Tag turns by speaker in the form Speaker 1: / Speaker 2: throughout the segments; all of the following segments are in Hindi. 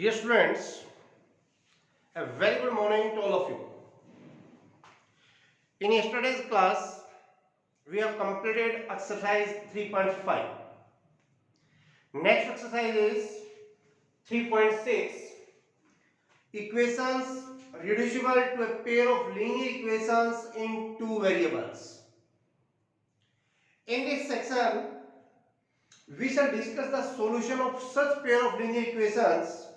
Speaker 1: Dear students, a very good morning to all of you. In yesterday's class, we have completed exercise 3.5. Next exercise is 3.6. Equations reducible to a pair of linear equations in two variables. In this section, we shall discuss the solution of such pair of linear equations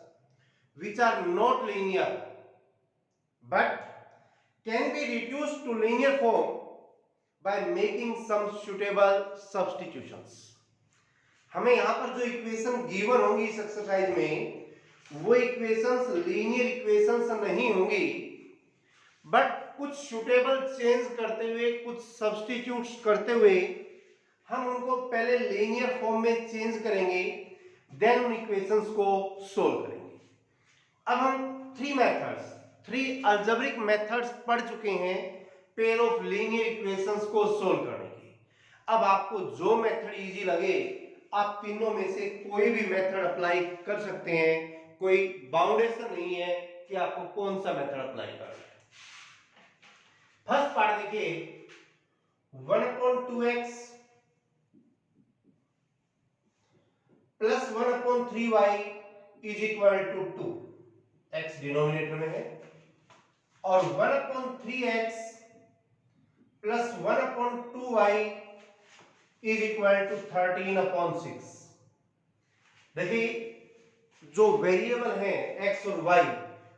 Speaker 1: which are not linear but can be reduced to linear form by making some suitable substitutions. हमें यहां पर जो इक्वेशन गिवन होंगी इस एक्सरसाइज में वो इक्वेशंस लीनियर इक्वेशंस नहीं होंगी बट कुछ सुटेबल चेंज करते हुए कुछ सब्स्टिट्यूट्स करते हुए हम उनको पहले लीनियर फॉर्म में चेंज करेंगे देन उन इक्वेशंस को सोल्व करेंगे. अब हम थ्री अलजेब्रिक मेथड्स पढ़ चुके हैं पेयर ऑफ लीनियर इक्वेशंस को सोल्व करने की. अब आपको जो मेथड इजी लगे आप तीनों में से कोई भी मेथड अप्लाई कर सकते हैं. कोई बाउंडेशन नहीं है कि आपको कौन सा मेथड अप्लाई करना है. फर्स्ट पार्ट देखिए 1/2x plus 1/3y is equal to 2. x denominator में है और 1/3x plus 1/2y is equal to 13/6. देखिए जो वेरिएबल हैं x और y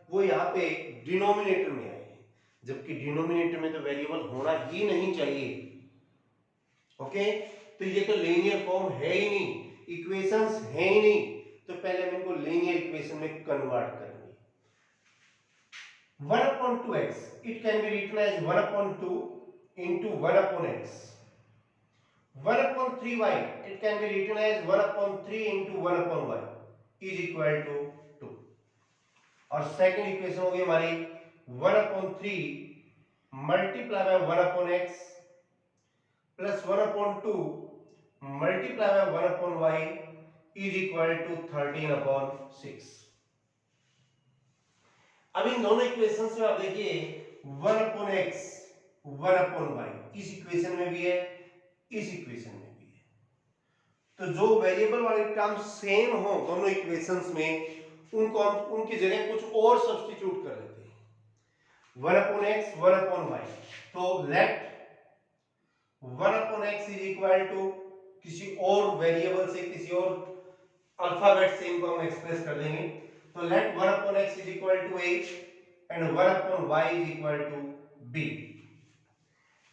Speaker 1: वो यहाँ पे डिनोमिनेटर में आए हैं जबकि डिनोमिनेटर में तो वेरिएबल होना ही नहीं चाहिए. ओके तो ये तो लीनियर फॉर्म है ही नहीं, इक्वेशंस है ही नहीं, तो पहले हम इनको लीनियर इक्वेशन में कन्वर्ट करेंगे. 1/2x it can be written as 1/2 into 1/x. 1/3y it can be written as 1/3 into 1/y is equal to 2. और सेकंड इक्वेशन होगी हमारी 1/3 multiply by 1/x plus 1/2 multiply by 1/y is equal to 13/6. अब इन दोनों इक्वेशंस में आप देखिए 1/x 1/y इस इक्वेशन में भी है इस इक्वेशन में भी है. तो जो वेरिएबल वाले टर्म सेम हो दोनों इक्वेशंस में उनको हम उनकी जगह कुछ और सब्स्टिट्यूट कर लेते हैं. 1/x 1/y तो late 1/x is equal to किसी और वेरिएबल से किसी और अल्फाबेट से इनको हम एक्सप्रेस कर देंगे. तो let 1/x is equal to a and 1/y is equal to b.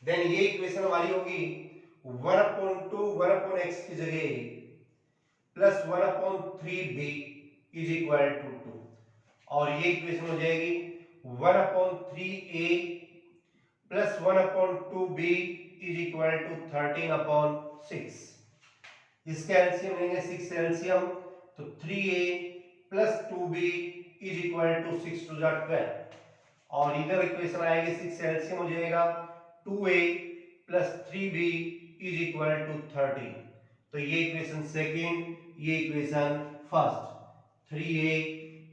Speaker 1: Then ये इक्वेशन हमारी होगी 1/2 1/x की जगह plus 1/3b is equal to 2 और ये इक्वेशन हो जाएगी 1/3a plus 1/2b is equal to 13/6. इसका एलसीएम लेंगे 6 एलसीएम तो 3a plus 2b is equal to 6 to 12 और इधर इक्वेशन आएगी 6 एलसीएम हो जाएगा 2a plus 3b is equal to 13. तो ये इक्वेशन सेकंड ये equation first 3a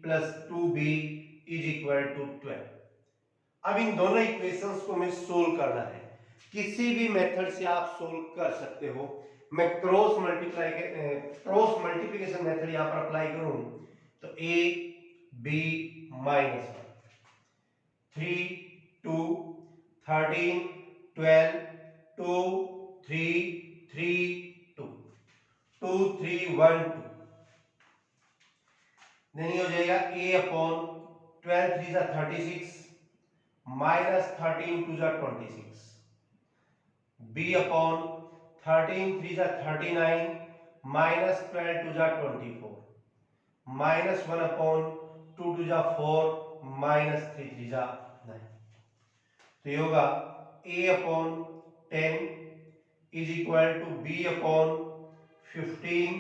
Speaker 1: plus 2b is equal to 12. अब इन दोनों इक्वेशंस को हमें सोल्व करना है. किसी भी मेथड से आप सोल्व कर सकते हो. मैं क्रॉस मल्टीप्लिकेशन मेथड यहां पर अप्लाई करूं तो a b माइनस 3 2 13 12 2 3 3 2 2 3 1 2 नहीं हो जाएगा a अपॉन 12 3 जा 36 माइनस 13 2 जा 26 b अपॉन 13 3 जा 39 माइनस 12 2 जा 24 माइनस 1 अपॉन 2 2 जा 4 माइनस 3 3 जा 9. तो ये होगा a upon 10 is equal to b upon 15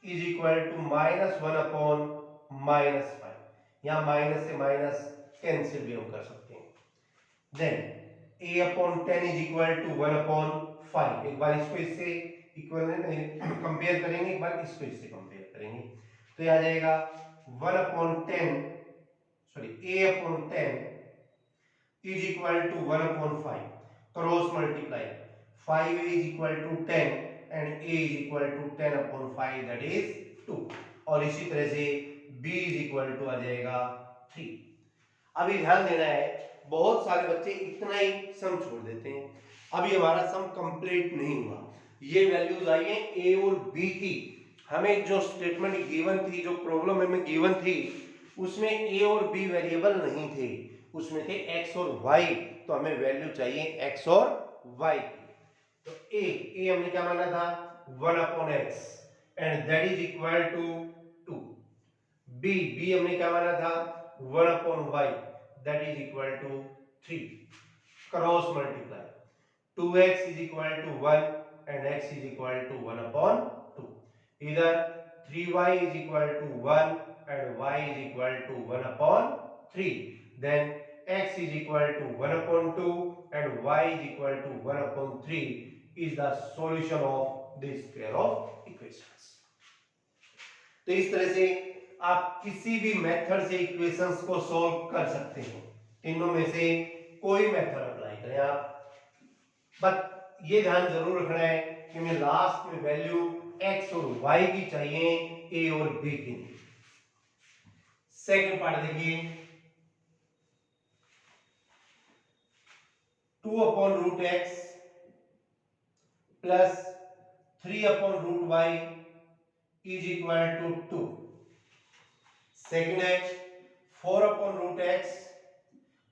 Speaker 1: is equal to minus 1 upon minus 5. यहाँ माइनस से माइनस कैंसिल भी हम कर सकते हैं. Then a upon 10 is equal to 1 upon 5. एक बार इसको इससे इक्वल कंपेयर करेंगे, एक बार इसको इससे कंपेयर करेंगे तो आ जाएगा 1/10, sorry, a/10 is equal to 1/5. Cross multiply. 5a is equal to 10 and a is equal to 10/5, that is 2. और इसी तरह से b is equal to आ जाएगा 3. अभी ध्यान देना है, बहुत सारे बच्चे इतना ही सम छोड़ देते हैं. अभी हमारा सम कंप्लीट नहीं हुआ. ये वैल्यूज आई हैं a और b की. हमें जो स्टेटमेंट गिवन थी, जो प्रॉब्लम हमें गिवन थी, उसमें a और b वेरिएबल नहीं थे, उसमें थे x और y. तो हमें वैल्यू चाहिए x और y की. तो a हमने क्या माना था 1/x and that is equal to 2. b हमने क्या माना था 1/y that is equal to 3. Cross multiply. 2x is equal to 1 and x is equal to 1/2. Either 3y is equal to 1 and y is equal to 1/3. Then x is equal to 1/2 and y is equal to 1/3 is the solution of this pair of equations. तो इस तरह से आप किसी भी मेथड से इक्वेशंस को सॉल्व कर सकते हो. तीनों में से कोई मेथड अप्लाई करें आप. बट ये ध्यान जरूर रखना है कि मैं लास्ट में वैल्यू x और y की चाहिए, a और b की नहीं. सेकंड पार्ट देखिए. 2/√x plus 3/√y is equal to 2. Second है 4/√x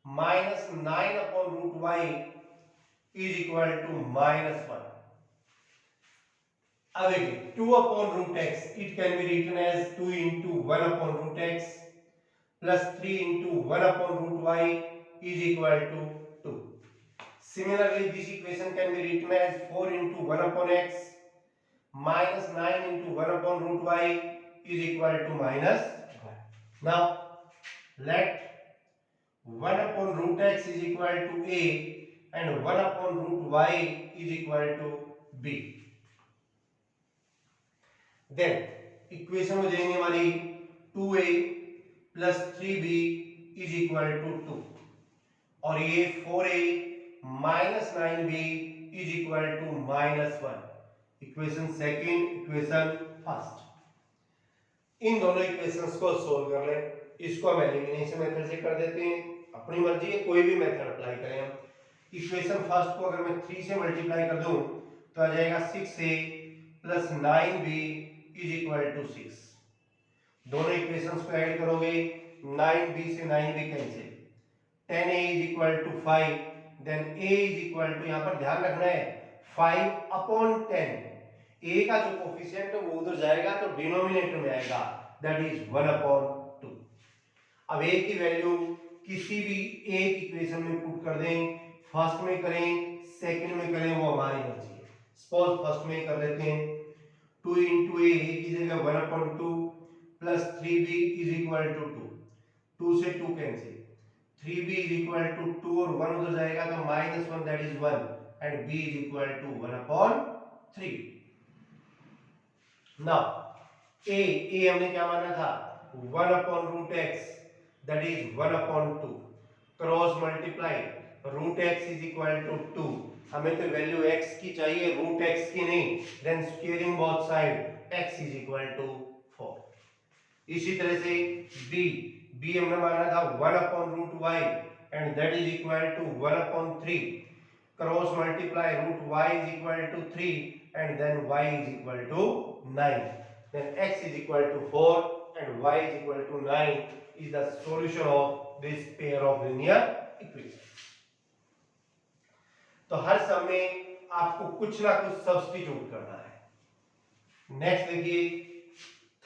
Speaker 1: minus 9/√y is equal to -1. अब देखिए 2/√x, it can be written as 2 into 1/√x plus 3 into 1/√y is equal to 2. Similarly, this equation can be written as 4 into 1/x minus 9 into 1/√y is equal to -1. Now, let 1/√x is equal to a and 1/√y is equal to b. Then equation हो जाएंगे हमारी 2a plus 3b is equal to 2 और ये 4a minus 9b is equal to -1. Equation second, equation first. इन दोनों इक्वेशंस को सोल्व कर लें. इसको हम एलिमिनेशन मेथड से कर देते हैं. अपनी मर्जी है, कोई भी मेथड अप्लाई करें हम. इक्वेशन फर्स्ट को अगर मैं 3 से मल्टीप्लाई कर दूं तो आ जाएगा 6a plus 9b is equal to 6. दोनों इक्वेशंस को ऐड करोगे 9b से 9b cancel. 10a is equal to 5. Then a is equal to, यहां पर ध्यान रखना है 5/10. a का जो कोफिशिएंट है वो उधर जाएगा तो डिनोमिनेटर में आएगा, दैट इज 1/2. अब a की वैल्यू किसी भी एक इक्वेशन में पुट कर दें. फर्स्ट में करें, सेकंड में करें, वो हमारी मर्जी है. सपोज फर्स्ट में कर लेते हैं. 2 into a की जगह 1/2 plus 3b is equal to 2. 2 से 2 cancel. 3b is equal to 2 और 1 उधर जाएगा तो -1, that is 1 and b is equal to 1/3. Now a हमने क्या माना था 1/√x, that is 1/2. Cross multiply. √x is equal to 2. हमें तो वैल्यू x की चाहिए, √x की नहीं. Then squaring both side x is equal to 4. इसी तरह से b हमने माना था 1/√y and that is equal to 1/3. Cross multiply. √y is equal to 3 and then y is equal to 9. Then x is equal to 4 and y is equal to 9 is the solution of this pair of linear equations. तो हर सम में आपको कुछ ना कुछ सब्स्टिट्यूट करना है. नेक्स्ट देखिए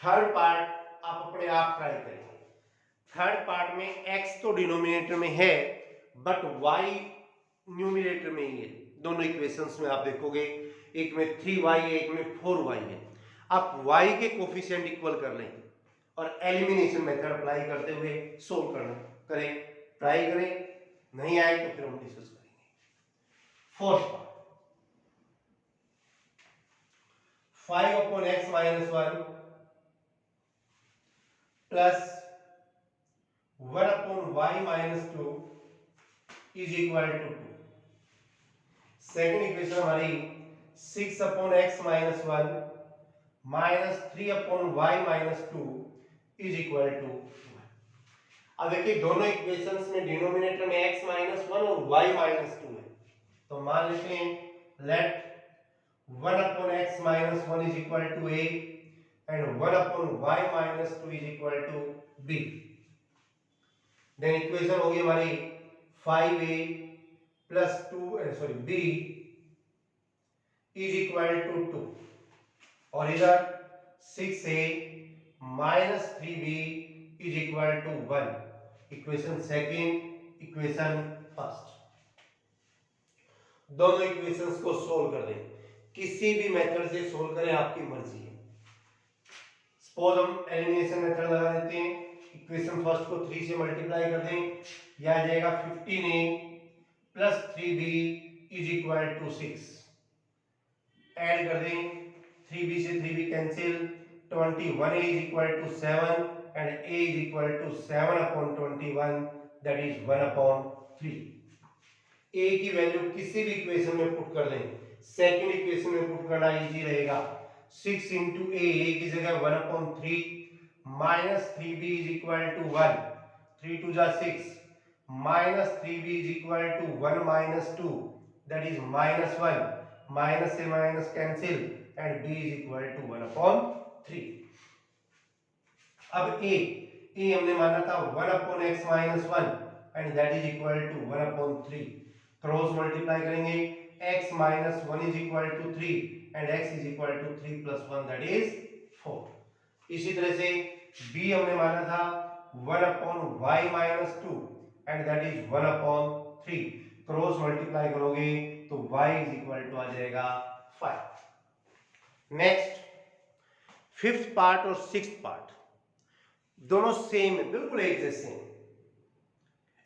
Speaker 1: थर्ड पार्ट आप अपने आप ट्राई करेंगे. थर्ड पार्ट में x तो डिनोमिनेटर में है बट y न्यूमरेटर में ही है. दोनों इक्वेशंस में आप देखोगे एक में 3y है, एक में 4y है. आप y के कोफिशिएंट इक्वल कर लें और एलिमिनेशन मेथड अप्लाई करते हुए सोल्व करें. ट्राई करें, नहीं आए तो फिर हम डिस्कस करेंगे. Fourth part 5/x - 1 plus 1/y-2 is equal to 2। Second equation हमारी 6/x-1 minus 3/y-2 is equal to 1। अब देखिए दोनों इक्वेशंस में डिनोमिनेटर में x-1 और y-2 है, तो मान लेते हैं let 1/x-1 is equal to a and 1/y-2 is equal to b। Then equation होगी हमारी 5a plus 2 b is equal to 2 और इधर 6a minus 3b is equal to 1। Equation second, equation first, दोनों इक्वेशंस को सोल्व कर दें। किसी भी मेथड से सोल्व करें, आपकी मर्जी है। सपोज हम एलिमिनेशन मेथड लगा देते हैं, इक्वेशन फर्स्ट को 3 से मल्टीप्लाई कर दें, यह आ जाएगा 15a plus 3b is equal to 6। Add कर दें, 3b से 3b cancel, 21a is equal to 7 and a is equal to 7/21, that is 1/3। a की वैल्यू किसी भी इक्वेशन में पुट कर दें, सेकंड इक्वेशन में पुट करना इजी रहेगा। 6 into a की जगह 1/3 minus 3b is equal to 1, 3 2 जा 6 minus 3b is equal to 1 minus 2, that is -1, minus से minus cancel and b is equal to 1/3। अब a हमने माना था 1/x-1 and that is equal to 1/3। Cross multiply करेंगे, x-1 is equal to 3 and x is equal to 3 + 1 that is 4। इसी तरह से b हमने माना था 1/y-2 and that is 1/3। Cross multiply करोगे तो y इज इक्वल टू आ जाएगा 5। नेक्स्ट फिफ्थ पार्ट और सिक्स्थ पार्ट दोनों सेम है, बिल्कुल एक जैसे हैं।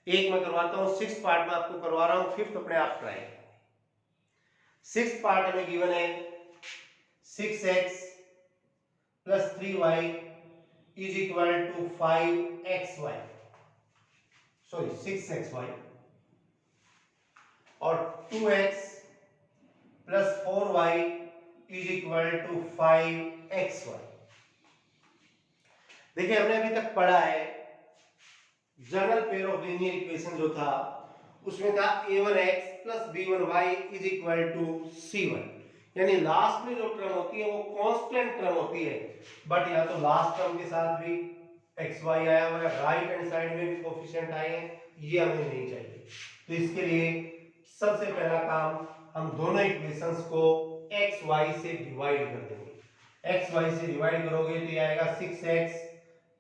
Speaker 1: एक मैं करवाता हूं, सिक्स पार्ट में आपको करवा रहा हूं, फिफ्थ अपने आप ट्राई करेंगे। सिक्स पार्ट में गिवन है 6x plus 3y is equal to 5xy, sorry 6xy, और 2x plus 4y is equal to 5xy। देखिए हमने अभी तक पढ़ा है general pair of linear equation जो था उसमें था a1x plus b1y is equal to c1, यानी लास्ट में जो टर्म होती है वो कांस्टेंट टर्म होती है, बट यहाँ तो लास्ट टर्म के साथ भी xy आया हुआ है, राइट हैंड साइड में भी कोफिशिएंट आए हैं, ये हमें नहीं चाहिए। तो इसके लिए सबसे पहला काम हम दोनों इक्वेशंस को xy से डिवाइड कर देंगे। xy से डिवाइड करोगे तो ये आएगा 6x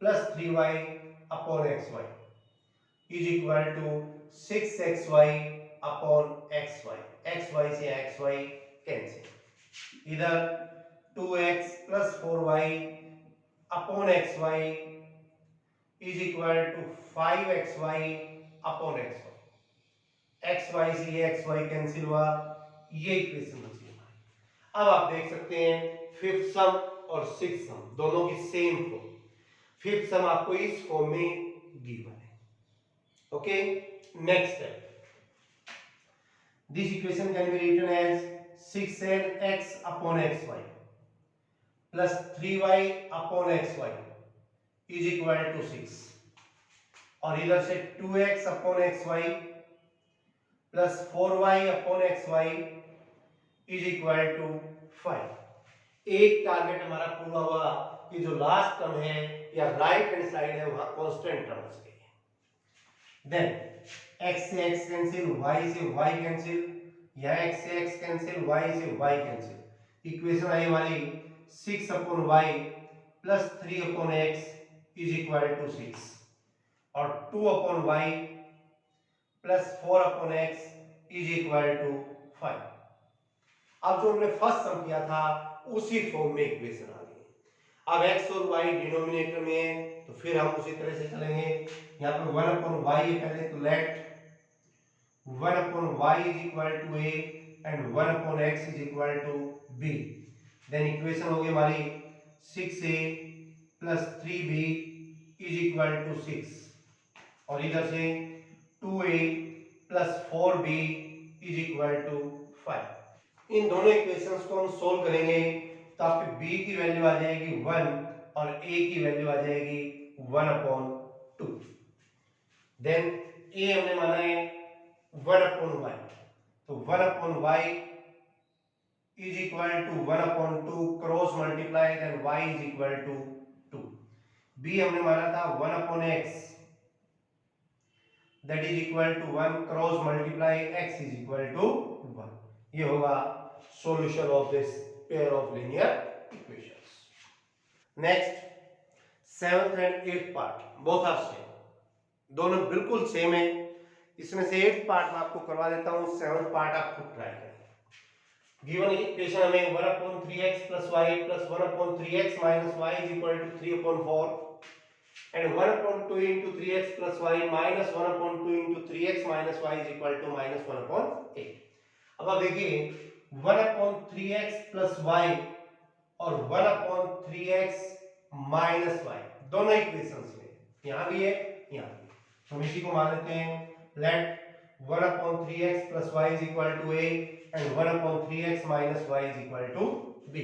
Speaker 1: plus 3y upon xy is equal to 6xy upon xy, xy से xy कैंसिल, इधर 2x plus 4y upon xy is equal to 5xy upon xy, xy से ये xy कैंसिल हुआ, ये इक्वेशन बची हमारी। अब आप देख सकते हैं फिफ्थ सम और सिक्स्थ सम दोनों की सेम फॉर्म। फिफ्थ सम आपको इस फॉर्म में गिवन है। Okay, next step, this equation can be written as 6x upon xy plus 3y upon xy is equal to 6, और इधर से 2x upon xy plus 4y upon xy is equal to 5। एक टारगेट हमारा पूरा हुआ कि जो लास्ट टर्म है या राइट हैंड साइड है वहां कांस्टेंट टर्म्स के, देन x से x कैंसिल, y से y कैंसिल, या x से x कैंसिल, y से y कैंसिल। इक्वेशन आई हमारी 6 upon y plus 3 upon x is equal to 6, और 2 upon y plus 4 upon x is equal to 5। अब जो हमने फर्स्ट सम किया था उसी फॉर्म में इक्वेशन आ गई। अब x और y डिनोमिनेटर में है तो फिर हम उसी तरह से चलेंगे। यहाँ पे 1 अपॉन y है पहले, तो let 1 upon y is equal to a and 1 upon x is equal to b। Then equation होगी हमारी 6a plus 3b is equal to 6 और इधर से 2a plus 4b is equal to 5। इन दोनों इक्वेशंस को हम सोल्व करेंगे तो आपके b की वैल्यू आ जाएगी 1 और a की वैल्यू आ जाएगी 1/2। देन a हमने माना है 1/y, तो 1/y is equal to 1/2 cross multiply then y is equal to 2। b हमने माना था 1/x that is equal to 1 cross multiply x is equal to 1। ये होगा solution of this pair of linear equations. Next 7th and 8th part both are same, दोनों बिल्कुल सेम है। इसमें से 8th पार्ट मैं आपको करवा देता हूं, 7th पार्ट आप खुद ट्राई करें। गिवन इक्वेशन हमें 1/3x + y + 1/3x - y = 3/4 and 1/2 into 3x + y minus 1/2 into 3x minus y is equal to -1/8। अब आप देखिए 1/3x + y और 1/3x minus y दोनों इक्वेशंस में यहां भी है यहां भी, तो हम इसी को मान लेते हैं। Let 1/3x + y is equal to a and 1/3x minus y is equal to b।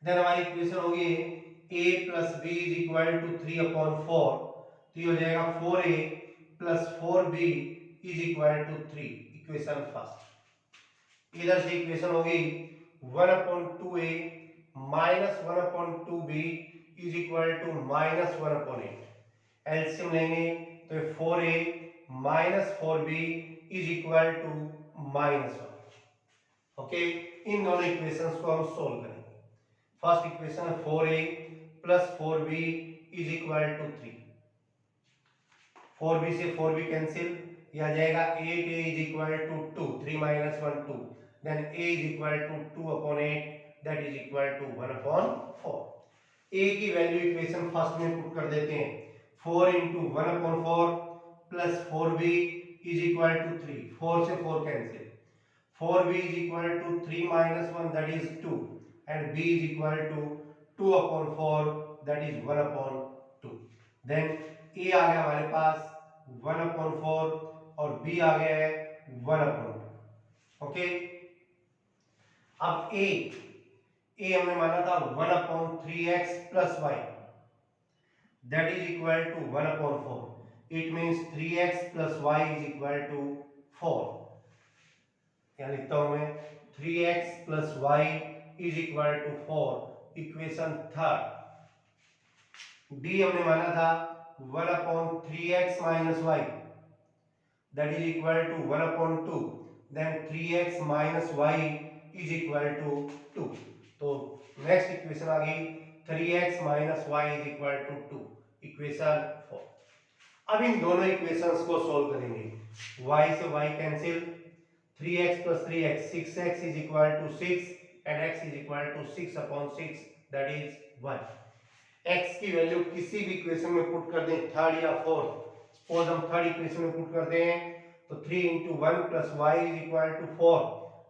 Speaker 1: देन हमारी इक्वेशन होगी a + b is equal to 3/4, तो ये हो जाएगा 4a + 4b is equal to 3, equation first. इधर से इक्वेशन होगी 1/2a minus 1/2b is equal to -1/8। LCM लेंगे तो 4a minus 4b is equal to -1। Okay, इन दोनों इक्वेशंस को हम सोल्व करेंगे। First equation 4a + 4b is equal to 3। 4b से 4b कैंसिल, ये आ जाएगा 8a is equal to 2, 3 - 1 2, then a is equal to 2/8 that is equal to 1/4। a की वैल्यू इक्वेशन फर्स्ट में पुट कर देते हैं, 4 into 1/4 plus 4b is equal to 3, 4 से 4 cancel, 4b is equal to 3 - 1 that is 2 and b is equal to 2/4 that is 1/2। then a आ गया हमारे पास 1/4 और b आ गया है 1/2। ओके, अब a हमने माना था 1/3x + y that is equal to 1/4, it means 3x + y is equal to 4। यहाँ लिखता हूं मैं 3x + y is equal to 4, equation third. b हमने माना था 1/3x minus y that is equal to 1/2, then 3x minus y is equal to 2। तो नेक्स्ट इक्वेशन आ गई 3x minus y is equal to 2, equation 4। अब इन दोनों इक्वेशंस को सोल्व करेंगे, y से y cancel, 3x + 3x 6x is equal to 6 and x is equal to 6/6 that is 1। x की वैल्यू किसी भी इक्वेशन में पुट कर दें, थर्ड या फोर्थ। सपोज हम थर्ड इक्वेशन में पुट करते हैं तो 3 into 1 plus y is equal to 4,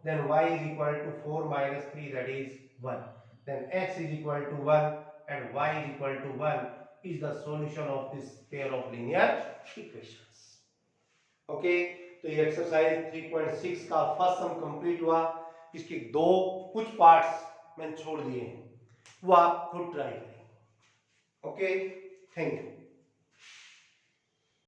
Speaker 1: then y is equal to 4 minus 3 that is 1, then x is equal to 1 and y is equal to 1 is the solution of this pair of linear equations। Okay, तो ये एक्सरसाइज 3.6 का फर्स्ट सम कंप्लीट हुआ। इसके दो कुछ पार्ट्स मैंने छोड़ दिए हैं, वो आप खुद ट्राई करें। Okay, thank you.